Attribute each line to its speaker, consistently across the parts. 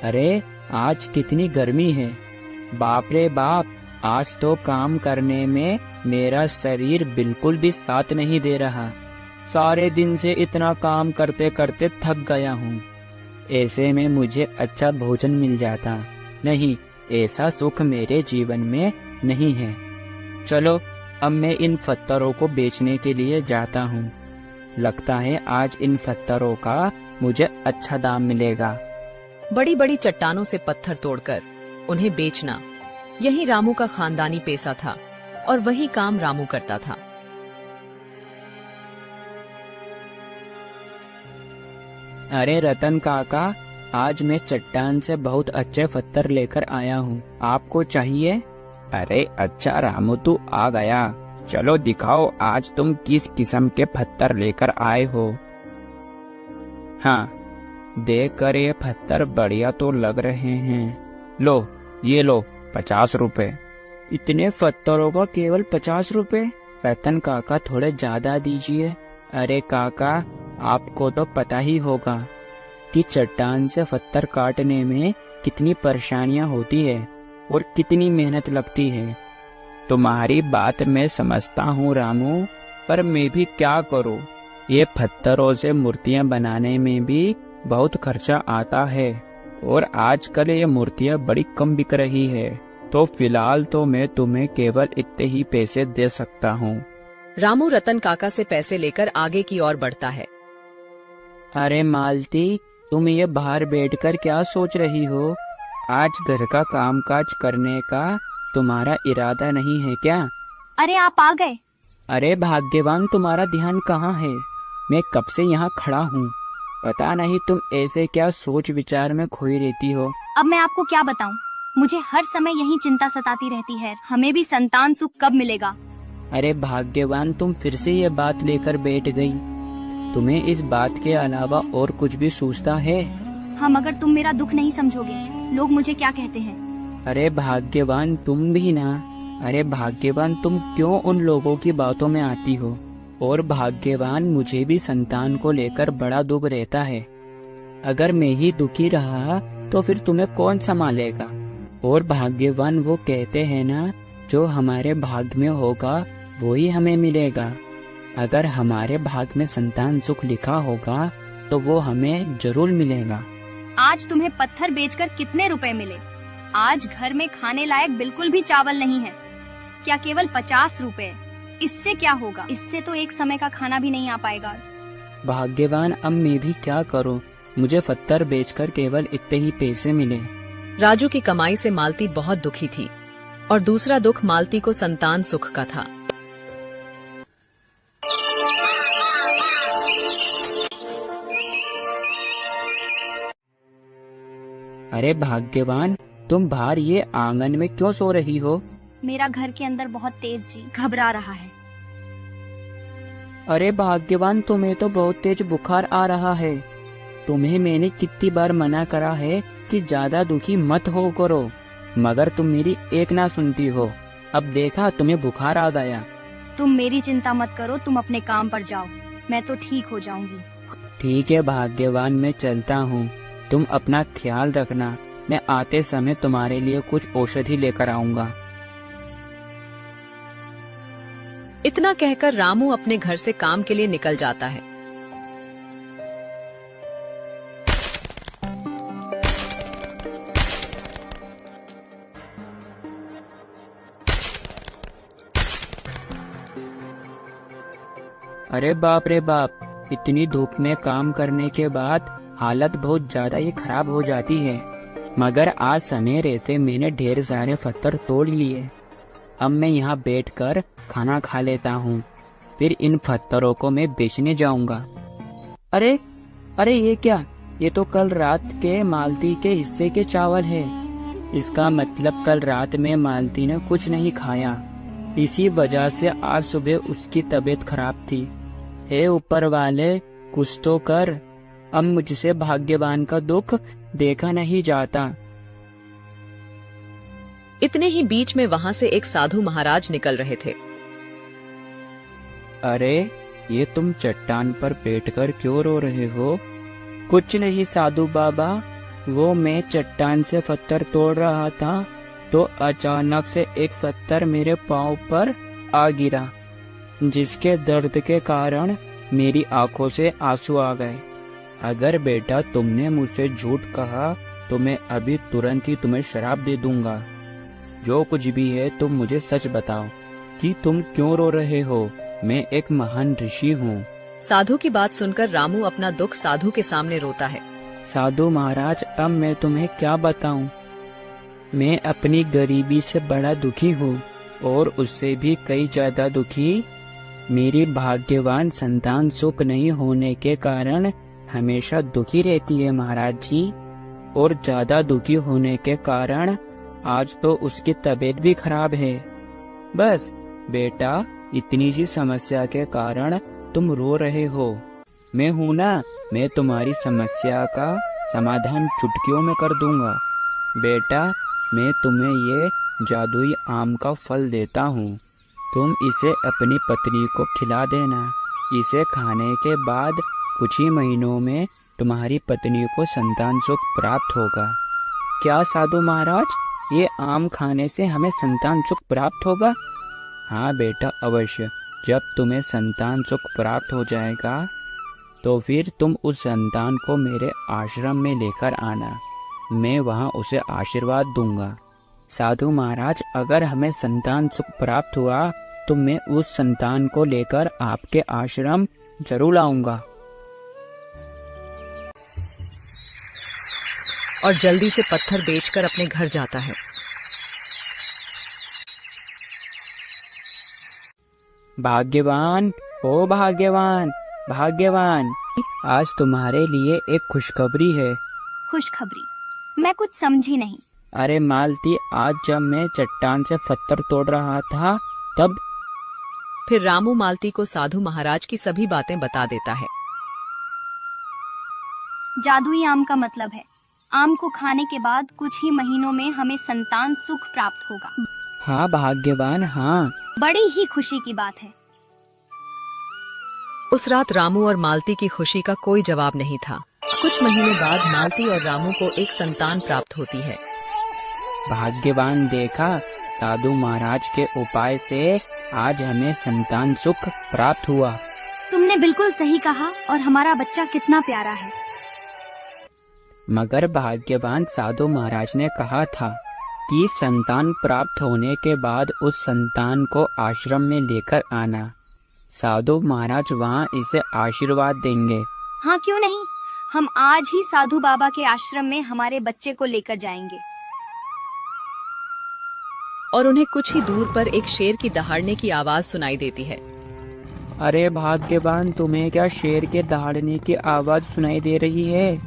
Speaker 1: अरे आज कितनी गर्मी है, बाप रे बाप। आज तो काम करने में मेरा शरीर बिल्कुल भी साथ नहीं दे रहा। सारे दिन से इतना काम करते करते थक गया हूँ। ऐसे में मुझे अच्छा भोजन मिल जाता। नहीं, ऐसा सुख मेरे जीवन में नहीं है। चलो अब मैं इन पत्थरों को बेचने के लिए जाता हूँ। लगता है आज इन पत्थरों का मुझे अच्छा दाम मिलेगा।
Speaker 2: बड़ी बड़ी चट्टानों से पत्थर तोड़कर उन्हें बेचना, यही रामू का खानदानी पेशा था और वही काम रामू करता था।
Speaker 1: अरे रतन काका, आज मैं चट्टान से बहुत अच्छे पत्थर लेकर आया हूँ, आपको चाहिए? अरे अच्छा रामू, तू आ गया। चलो दिखाओ आज तुम किस किस्म के पत्थर लेकर आए हो। हाँ, देख कर ये पत्थर बढ़िया तो लग रहे हैं। लो, ये लो 50 रुपए। इतने पत्थरों का केवल 50 रुपए? रतन काका थोड़े ज्यादा दीजिए। अरे काका, आपको तो पता ही होगा कि चट्टान से पत्थर काटने में कितनी परेशानियां होती है और कितनी मेहनत लगती है। तुम्हारी बात मैं समझता हूँ रामू, पर मैं भी क्या करूँ। ये पत्थरों से मूर्तियां बनाने में भी बहुत खर्चा आता है और आजकल ये मूर्तियां बड़ी कम बिक रही है। तो फिलहाल तो मैं तुम्हें केवल इतने ही पैसे दे सकता हूँ।
Speaker 2: रामू रतन काका से पैसे लेकर आगे की ओर बढ़ता है।
Speaker 1: अरे मालती, तुम ये बाहर बैठकर क्या सोच रही हो? आज घर का कामकाज करने का तुम्हारा इरादा नहीं है क्या?
Speaker 3: अरे आप आ गए।
Speaker 1: अरे भाग्यवान, तुम्हारा ध्यान कहाँ है? मैं कब से यहाँ खड़ा हूँ। पता नहीं तुम ऐसे क्या सोच विचार में खोई रहती हो।
Speaker 3: अब मैं आपको क्या बताऊं, मुझे हर समय यही चिंता सताती रहती है, हमें भी संतान सुख कब मिलेगा।
Speaker 1: अरे भाग्यवान, तुम फिर से ये बात लेकर बैठ गई। तुम्हें इस बात के अलावा और कुछ भी सोचता है?
Speaker 3: हाँ, मगर तुम मेरा दुख नहीं समझोगे। लोग मुझे क्या कहते हैं।
Speaker 1: अरे भाग्यवान, तुम भी ना। अरे भाग्यवान, तुम क्यों उन लोगों की बातों में आती हो? और भाग्यवान, मुझे भी संतान को लेकर बड़ा दुख रहता है। अगर मैं ही दुखी रहा तो फिर तुम्हें कौन संभालेगा। और भाग्यवान, वो कहते हैं ना, जो हमारे भाग्य में होगा वो ही हमें मिलेगा। अगर हमारे भाग्य में संतान सुख लिखा होगा तो वो हमें जरूर मिलेगा।
Speaker 3: आज तुम्हें पत्थर बेचकर कितने रुपए मिले? आज घर में खाने लायक बिल्कुल भी चावल नहीं है। क्या केवल 50 रुपए? इससे क्या होगा? इससे तो एक समय का खाना भी नहीं आ पाएगा।
Speaker 1: भाग्यवान, अब मैं भी क्या करूं? मुझे पत्थर बेचकर केवल इतने ही पैसे मिले।
Speaker 2: राजू की कमाई से मालती बहुत दुखी थी और दूसरा दुख मालती को संतान सुख का था।
Speaker 1: अरे भाग्यवान, तुम बाहर ये आंगन में क्यों सो रही हो?
Speaker 3: मेरा घर के अंदर बहुत तेज जी घबरा रहा है।
Speaker 1: अरे भाग्यवान, तुम्हें तो बहुत तेज बुखार आ रहा है। तुम्हें मैंने कितनी बार मना करा है कि ज्यादा दुखी मत हो करो, मगर तुम मेरी एक ना सुनती हो। अब देखा, तुम्हें बुखार आ गया।
Speaker 3: तुम मेरी चिंता मत करो, तुम अपने काम पर जाओ, मैं तो ठीक हो जाऊंगी।
Speaker 1: ठीक है भाग्यवान, मैं चलता हूँ। तुम अपना ख्याल रखना। मैं आते समय तुम्हारे लिए कुछ औषधि लेकर आऊंगा।
Speaker 2: इतना कहकर रामू अपने घर से काम के लिए निकल जाता है।
Speaker 1: अरे बाप रे बाप, इतनी धूप में काम करने के बाद हालत बहुत ज्यादा ही खराब हो जाती है। मगर आज समय रहते मैंने ढेर सारे पत्थर तोड़ लिए। अब मैं यहाँ बैठकर खाना खा लेता हूँ, फिर इन पत्थरों को मैं बेचने जाऊंगा। अरे अरे, ये क्या? ये तो कल रात के मालती के हिस्से के चावल है। इसका मतलब कल रात में मालती ने कुछ नहीं खाया, इसी वजह से आज सुबह उसकी तबीयत खराब थी। हे ऊपर वाले, कुछ तो कर। अब मुझसे भाग्यवान का दुख देखा नहीं जाता।
Speaker 2: इतने ही बीच में वहाँ से एक साधु महाराज निकल रहे थे।
Speaker 1: अरे, ये तुम चट्टान पर बैठकर क्यों रो रहे हो? कुछ नहीं साधु बाबा, वो मैं चट्टान से पत्थर तोड़ रहा था तो अचानक से एक पत्थर मेरे पाँव पर आ गिरा, जिसके दर्द के कारण मेरी आंखों से आंसू आ गए। अगर बेटा तुमने मुझसे झूठ कहा तो मैं अभी तुरंत ही तुम्हें श्राप दे दूंगा। जो कुछ भी है तुम मुझे सच बताओ कि तुम क्यों रो रहे हो। मैं एक महान ऋषि हूँ।
Speaker 2: साधु की बात सुनकर रामू अपना दुख साधु के सामने रोता है।
Speaker 1: साधु महाराज, अब मैं तुम्हें क्या बताऊं। मैं अपनी गरीबी से बड़ा दुखी हूँ और उससे भी कई ज्यादा दुखी मेरी भाग्यवान संतान सुख नहीं होने के कारण हमेशा दुखी रहती है महाराज जी, और ज्यादा दुखी होने के कारण आज तो उसकी तबीयत भी खराब है। बस बेटा, इतनी सी समस्या के कारण तुम रो रहे हो। मैं हूँ ना, मैं तुम्हारी समस्या का समाधान चुटकियों में कर दूंगा। बेटा, मैं तुम्हें ये जादुई आम का फल देता हूँ। तुम इसे अपनी पत्नी को खिला देना। इसे खाने के बाद कुछ ही महीनों में तुम्हारी पत्नी को संतान सुख प्राप्त होगा। क्या साधु महाराज, ये आम खाने से हमें संतान सुख प्राप्त होगा? हाँ बेटा, अवश्य। जब तुम्हें संतान सुख प्राप्त हो जाएगा तो फिर तुम उस संतान को मेरे आश्रम में लेकर आना। मैं वहाँ उसे आशीर्वाद दूंगा। साधु महाराज, अगर हमें संतान सुख प्राप्त हुआ तो मैं उस संतान को लेकर आपके आश्रम जरूर आऊंगा।
Speaker 2: और जल्दी से पत्थर बेचकर अपने घर जाता है।
Speaker 1: भाग्यवान, ओ भाग्यवान, भाग्यवान, आज तुम्हारे लिए एक खुशखबरी है।
Speaker 3: खुशखबरी? मैं कुछ समझी नहीं।
Speaker 1: अरे मालती, आज जब मैं चट्टान से पत्थर तोड़ रहा था तब।
Speaker 2: फिर रामू मालती को साधु महाराज की सभी बातें बता देता है।
Speaker 3: जादुई आम का मतलब है आम को खाने के बाद कुछ ही महीनों में हमें संतान सुख प्राप्त होगा।
Speaker 1: हाँ भाग्यवान, हाँ।
Speaker 3: बड़ी ही खुशी की बात है।
Speaker 2: उस रात रामू और मालती की खुशी का कोई जवाब नहीं था। कुछ महीने बाद मालती और रामू को एक संतान प्राप्त होती है।
Speaker 1: भाग्यवान, देखा, साधु महाराज के उपाय से आज हमें संतान सुख प्राप्त हुआ।
Speaker 3: तुमने बिल्कुल सही कहा और हमारा बच्चा कितना प्यारा है।
Speaker 1: मगर भाग्यवान, साधु महाराज ने कहा था कि संतान प्राप्त होने के बाद उस संतान को आश्रम में लेकर आना। साधु महाराज वहाँ इसे आशीर्वाद देंगे।
Speaker 3: हाँ, क्यों नहीं। हम आज ही साधु बाबा के आश्रम में हमारे बच्चे को लेकर जाएंगे।
Speaker 2: और उन्हें कुछ ही दूर पर एक शेर की दहाड़ने की आवाज सुनाई देती है।
Speaker 1: अरे भाग्यवान, तुम्हें क्या शेर के दहाड़ने की आवाज सुनाई दे रही है?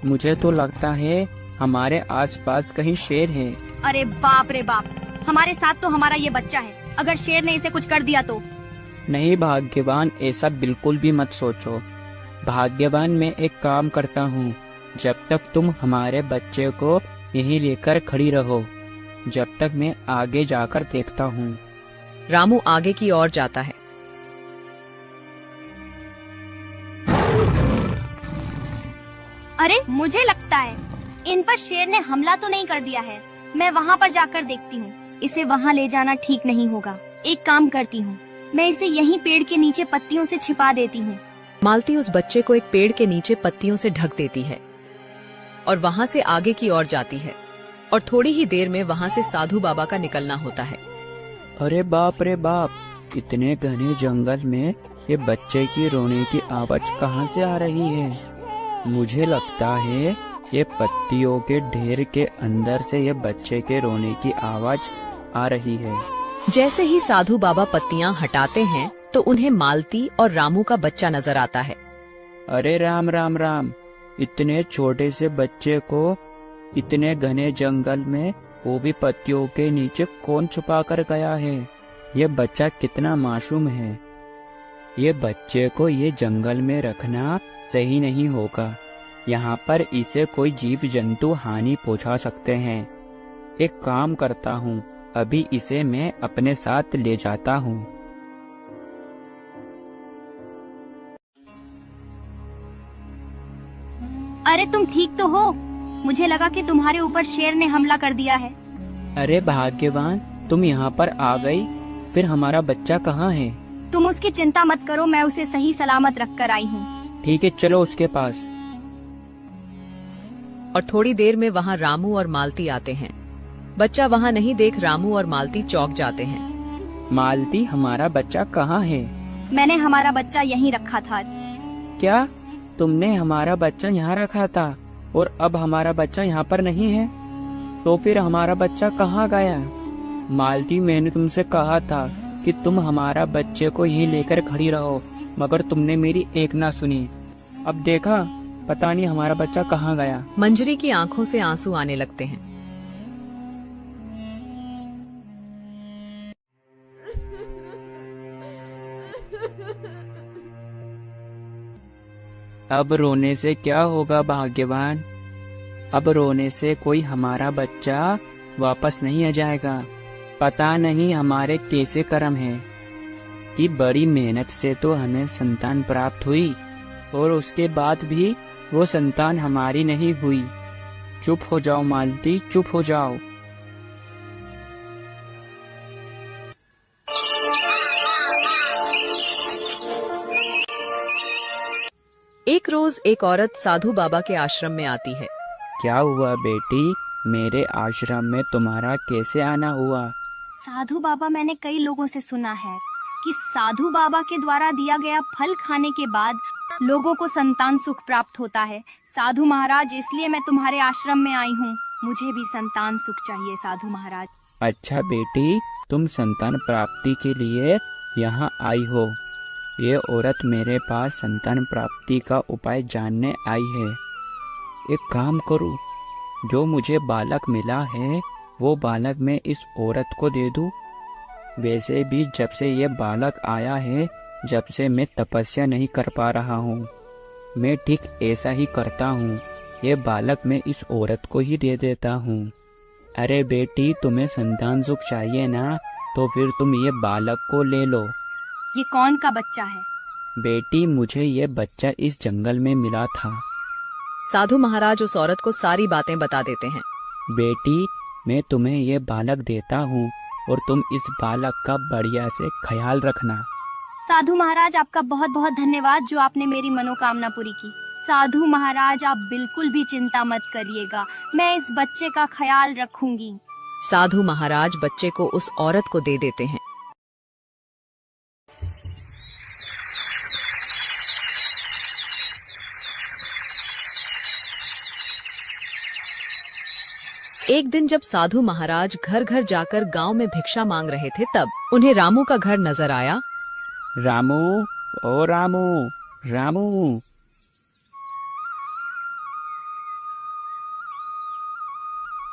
Speaker 1: मुझे तो लगता है हमारे आसपास कहीं शेर है।
Speaker 3: अरे बाप रे बाप, हमारे साथ तो हमारा ये बच्चा है। अगर शेर ने इसे कुछ कर दिया तो?
Speaker 1: नहीं भाग्यवान, ऐसा बिल्कुल भी मत सोचो। भाग्यवान, मैं एक काम करता हूँ। जब तक तुम हमारे बच्चे को यहीं लेकर खड़ी रहो, जब तक मैं आगे जाकर देखता हूँ।
Speaker 2: रामू आगे की ओर जाता है।
Speaker 3: अरे, मुझे लगता है इन पर शेर ने हमला तो नहीं कर दिया है। मैं वहाँ पर जाकर देखती हूँ। इसे वहाँ ले जाना ठीक नहीं होगा। एक काम करती हूँ, मैं इसे यहीं पेड़ के नीचे पत्तियों से छिपा देती हूँ।
Speaker 2: मालती उस बच्चे को एक पेड़ के नीचे पत्तियों से ढक देती है और वहाँ से आगे की ओर जाती है। और थोड़ी ही देर में वहाँ से साधु बाबा का निकलना होता है।
Speaker 1: अरे बाप रे बाप, इतने घने जंगल में ये बच्चे की रोने की आवाज कहाँ से आ रही है? मुझे लगता है ये पत्तियों के ढेर के अंदर से ये बच्चे के रोने की आवाज आ रही है।
Speaker 2: जैसे ही साधु बाबा पत्तियां हटाते हैं तो उन्हें मालती और रामू का बच्चा नजर आता है।
Speaker 1: अरे राम राम राम, इतने छोटे से बच्चे को इतने घने जंगल में, वो भी पत्तियों के नीचे, कौन छुपा कर गया है? ये बच्चा कितना मासूम है। ये बच्चे को ये जंगल में रखना सही नहीं होगा। यहाँ पर इसे कोई जीव जंतु हानि पहुँचा सकते हैं। एक काम करता हूँ, अभी इसे मैं अपने साथ ले जाता हूँ।
Speaker 3: अरे तुम ठीक तो हो? मुझे लगा कि तुम्हारे ऊपर शेर ने हमला कर दिया है।
Speaker 1: अरे भाग्यवान, तुम यहाँ पर आ गई। फिर हमारा बच्चा कहाँ है?
Speaker 3: तुम उसकी चिंता मत करो, मैं उसे सही सलामत रख कर आई हूँ।
Speaker 1: ठीक है, चलो उसके पास।
Speaker 2: और थोड़ी देर में वहाँ रामू और मालती आते हैं। बच्चा वहाँ नहीं देख रामू और मालती चौंक जाते हैं।
Speaker 1: मालती, हमारा बच्चा कहाँ है?
Speaker 3: मैंने हमारा बच्चा यहीं रखा था।
Speaker 1: क्या तुमने हमारा बच्चा यहाँ रखा था और अब हमारा बच्चा यहाँ पर नहीं है? तो फिर हमारा बच्चा कहाँ गया? मालती, मैंने तुमसे कहा था कि तुम हमारा बच्चे को यहीं लेकर खड़ी रहो, मगर तुमने मेरी एक ना सुनी। अब देखा, पता नहीं हमारा बच्चा कहाँ गया।
Speaker 2: मंजरी की आंखों से आंसू आने लगते हैं।
Speaker 1: अब रोने से क्या होगा भाग्यवान? अब रोने से कोई हमारा बच्चा वापस नहीं आ जाएगा। पता नहीं हमारे कैसे कर्म है कि बड़ी मेहनत से तो हमें संतान प्राप्त हुई और उसके बाद भी वो संतान हमारी नहीं हुई। चुप हो जाओ मालती, चुप हो जाओ।
Speaker 2: एक रोज एक औरत साधु बाबा के आश्रम में आती है।
Speaker 1: क्या हुआ बेटी, मेरे आश्रम में तुम्हारा कैसे आना हुआ?
Speaker 3: साधु बाबा, मैंने कई लोगों से सुना है कि साधु बाबा के द्वारा दिया गया फल खाने के बाद लोगों को संतान सुख प्राप्त होता है। साधु महाराज, इसलिए मैं तुम्हारे आश्रम में आई हूँ। मुझे भी संतान सुख चाहिए साधु महाराज।
Speaker 1: अच्छा बेटी, तुम संतान प्राप्ति के लिए यहाँ आई हो। ये औरत मेरे पास संतान प्राप्ति का उपाय जानने आई है। एक काम करूँ, जो मुझे बालक मिला है वो बालक मैं इस औरत को दे दूँ। वैसे भी जब से ये बालक आया है, जब से मैं तपस्या नहीं कर पा रहा हूँ, मैं ठीक ऐसा ही करता हूँ। ये बालक मैं इस औरत को ही दे देता हूँ। अरे बेटी, तुम्हें संतान सुख चाहिए ना, तो फिर तुम ये बालक को ले लो।
Speaker 3: ये कौन का बच्चा है?
Speaker 1: बेटी, मुझे ये बच्चा इस जंगल में मिला था।
Speaker 2: साधु महाराज उस औरत को सारी बातें बता देते हैं।
Speaker 1: बेटी, मैं तुम्हें ये बालक देता हूँ और तुम इस बालक का बढ़िया से ख्याल रखना।
Speaker 3: साधु महाराज, आपका बहुत बहुत धन्यवाद जो आपने मेरी मनोकामना पूरी की। साधु महाराज, आप बिल्कुल भी चिंता मत करिएगा, मैं इस बच्चे का ख्याल रखूंगी।
Speaker 2: साधु महाराज बच्चे को उस औरत को दे देते हैं। एक दिन जब साधु महाराज घर घर जाकर गांव में भिक्षा मांग रहे थे, तब उन्हें रामू का घर नजर आया।
Speaker 1: रामू, ओ रामू, रामू।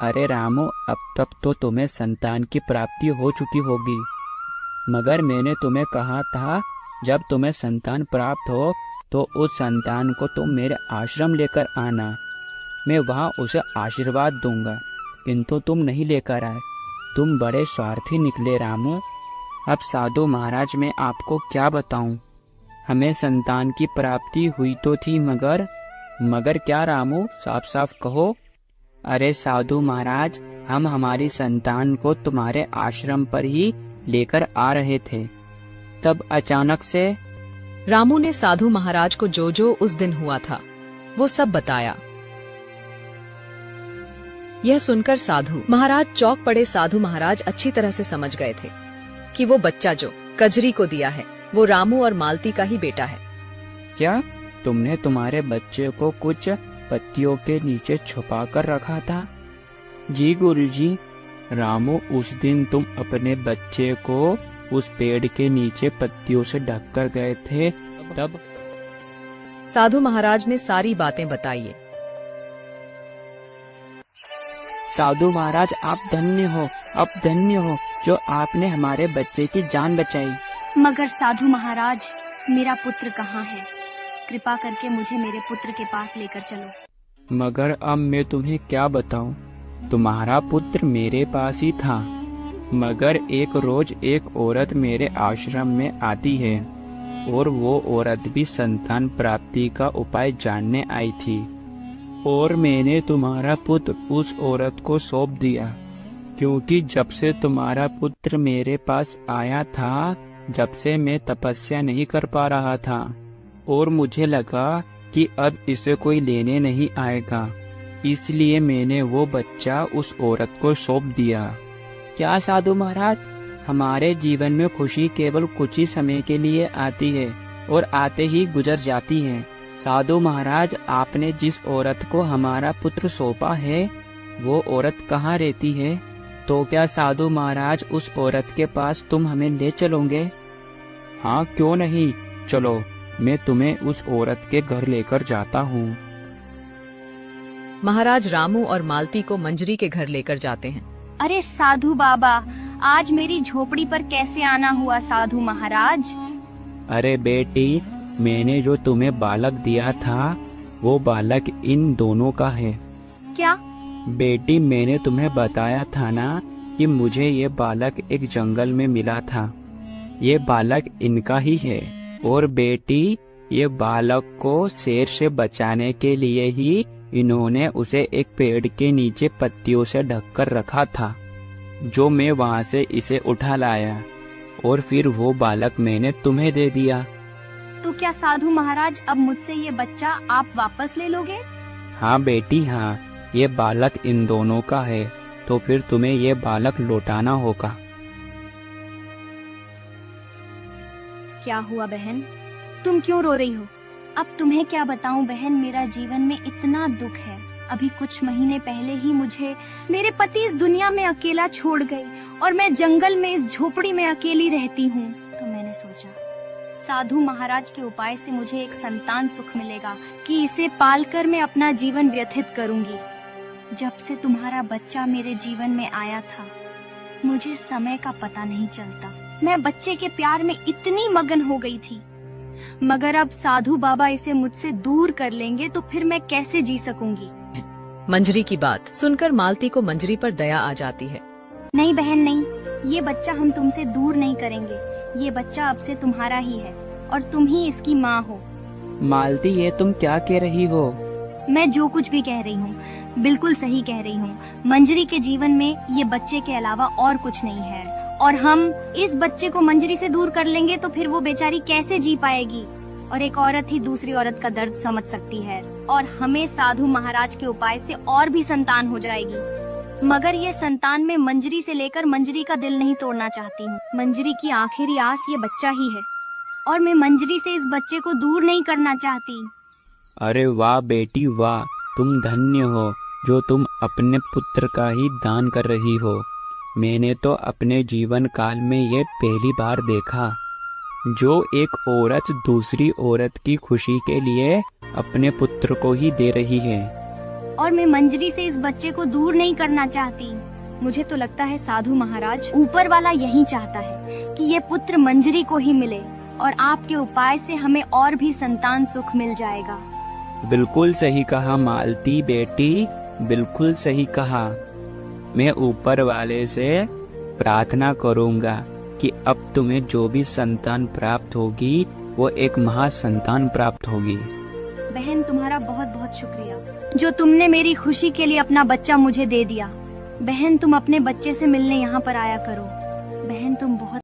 Speaker 1: अरे रामू, अब तक तो तुम्हें संतान की प्राप्ति हो चुकी होगी, मगर मैंने तुम्हें कहा था जब तुम्हें संतान प्राप्त हो तो उस संतान को तुम मेरे आश्रम लेकर आना। मैं वहाँ उसे आशीर्वाद दूंगा, किंतु तुम नहीं लेकर आए। तुम बड़े स्वार्थी निकले रामू। अब साधु महाराज, मैं आपको क्या बताऊं? हमें संतान की प्राप्ति हुई तो थी, मगर क्या रामू, साफ साफ कहो। अरे साधु महाराज, हम हमारी संतान को तुम्हारे आश्रम पर ही लेकर आ रहे थे, तब अचानक से।
Speaker 2: रामू ने साधु महाराज को जो जो उस दिन हुआ था वो सब बताया। यह सुनकर साधु महाराज चौंक पड़े। साधु महाराज अच्छी तरह से समझ गए थे कि वो बच्चा जो कजरी को दिया है वो रामू और मालती का ही बेटा है।
Speaker 1: क्या तुमने तुम्हारे बच्चे को कुछ पत्तियों के नीचे छुपा कर रखा था? जी गुरुजी। रामू, उस दिन तुम अपने बच्चे को उस पेड़ के नीचे पत्तियों से ढक कर गए थे, तब।
Speaker 2: साधु महाराज ने सारी बातें बताई।
Speaker 1: साधु महाराज, आप धन्य हो, आप धन्य हो जो आपने हमारे बच्चे की जान बचाई।
Speaker 3: मगर साधु महाराज, मेरा पुत्र कहाँ है? कृपा करके मुझे मेरे पुत्र के पास लेकर चलो।
Speaker 1: मगर अब मैं तुम्हें क्या बताऊं? तुम्हारा पुत्र मेरे पास ही था, मगर एक रोज एक औरत मेरे आश्रम में आती है और वो औरत भी संतान प्राप्ति का उपाय जानने आई थी। और मैंने तुम्हारा पुत्र उस औरत को सौंप दिया, क्योंकि जब से तुम्हारा पुत्र मेरे पास आया था, जब से मैं तपस्या नहीं कर पा रहा था, और मुझे लगा कि अब इसे कोई लेने नहीं आएगा, इसलिए मैंने वो बच्चा उस औरत को सौंप दिया। क्या साधु महाराज, हमारे जीवन में खुशी केवल कुछ ही समय के लिए आती है और आते ही गुजर जाती है। साधु महाराज, आपने जिस औरत को हमारा पुत्र सौंपा है, वो औरत कहाँ रहती है? तो क्या साधु महाराज उस औरत के पास तुम हमें ले चलोगे? हाँ, क्यों नहीं, चलो, मैं तुम्हें उस औरत के घर लेकर जाता हूँ।
Speaker 2: महाराज रामू और मालती को मंजरी के घर लेकर जाते हैं।
Speaker 3: अरे साधु बाबा, आज मेरी झोपड़ी पर कैसे आना हुआ साधु महाराज?
Speaker 1: अरे बेटी, मैंने जो तुम्हें बालक दिया था, वो बालक इन दोनों का है।
Speaker 3: क्या?
Speaker 1: बेटी, मैंने तुम्हें बताया था ना कि मुझे ये बालक एक जंगल में मिला था। ये बालक इनका ही है। और बेटी, ये बालक को शेर से बचाने के लिए ही इन्होंने उसे एक पेड़ के नीचे पत्तियों से ढककर रखा था, जो मैं वहाँ से इसे उठा लाया, और फिर वो बालक मैंने तुम्हें दे दिया।
Speaker 3: तो क्या साधु महाराज, अब मुझसे ये बच्चा आप वापस ले लोगे?
Speaker 1: हाँ बेटी, हाँ, ये बालक इन दोनों का है, तो फिर तुम्हें ये बालक लौटाना होगा।
Speaker 3: क्या हुआ बहन, तुम क्यों रो रही हो? अब तुम्हें क्या बताऊं बहन, मेरा जीवन में इतना दुख है। अभी कुछ महीने पहले ही मुझे मेरे पति इस दुनिया में अकेला छोड़ गए और मैं जंगल में इस झोपड़ी में अकेली रहती हूँ। तो मैंने सोचा साधु महाराज के उपाय से मुझे एक संतान सुख मिलेगा कि इसे पालकर मैं अपना जीवन व्यतीत करूंगी। जब से तुम्हारा बच्चा मेरे जीवन में आया था, मुझे समय का पता नहीं चलता। मैं बच्चे के प्यार में इतनी मगन हो गई थी, मगर अब साधु बाबा इसे मुझसे दूर कर लेंगे तो फिर मैं कैसे जी सकूंगी।
Speaker 2: मंजरी की बात सुनकर मालती को मंजरी पर दया आ जाती है।
Speaker 3: नहीं बहन नहीं, ये बच्चा हम तुमसे दूर नहीं करेंगे। ये बच्चा अब से तुम्हारा ही है और तुम ही इसकी माँ हो।
Speaker 1: मालती, ये तुम क्या कह रही हो?
Speaker 3: मैं जो कुछ भी कह रही हूँ बिल्कुल सही कह रही हूँ। मंजरी के जीवन में ये बच्चे के अलावा और कुछ नहीं है, और हम इस बच्चे को मंजरी से दूर कर लेंगे तो फिर वो बेचारी कैसे जी पाएगी। और एक औरत ही दूसरी औरत का दर्द समझ सकती है, और हमें साधु महाराज के उपाय से और भी संतान हो जाएगी। मगर ये संतान में मंजरी से लेकर मंजरी का दिल नहीं तोड़ना चाहती हूँ। मंजरी की आखिरी आस ये बच्चा ही है, और मैं मंजरी से इस बच्चे को दूर नहीं करना चाहती।
Speaker 1: अरे वाह बेटी वाह, तुम धन्य हो जो तुम अपने पुत्र का ही दान कर रही हो। मैंने तो अपने जीवन काल में ये पहली बार देखा, जो एक औरत दूसरी औरत की खुशी के लिए अपने पुत्र को ही दे रही है।
Speaker 3: और मैं मंजरी से इस बच्चे को दूर नहीं करना चाहती। मुझे तो लगता है साधु महाराज, ऊपर वाला यही चाहता है कि ये पुत्र मंजरी को ही मिले, और आपके उपाय से हमें और भी संतान सुख मिल जाएगा।
Speaker 1: बिल्कुल सही कहा मालती बेटी, बिल्कुल सही कहा। मैं ऊपर वाले से प्रार्थना करूंगा कि अब तुम्हें जो भी संतान प्राप्त होगी, वो एक महासंतान प्राप्त होगी।
Speaker 3: बहन, तुम्हारा बहुत बहुत शुक्रिया, जो तुमने मेरी खुशी के लिए अपना बच्चा मुझे दे दिया। बहन, तुम अपने बच्चे से मिलने यहाँ पर आया करो। बहन, तुम बहुत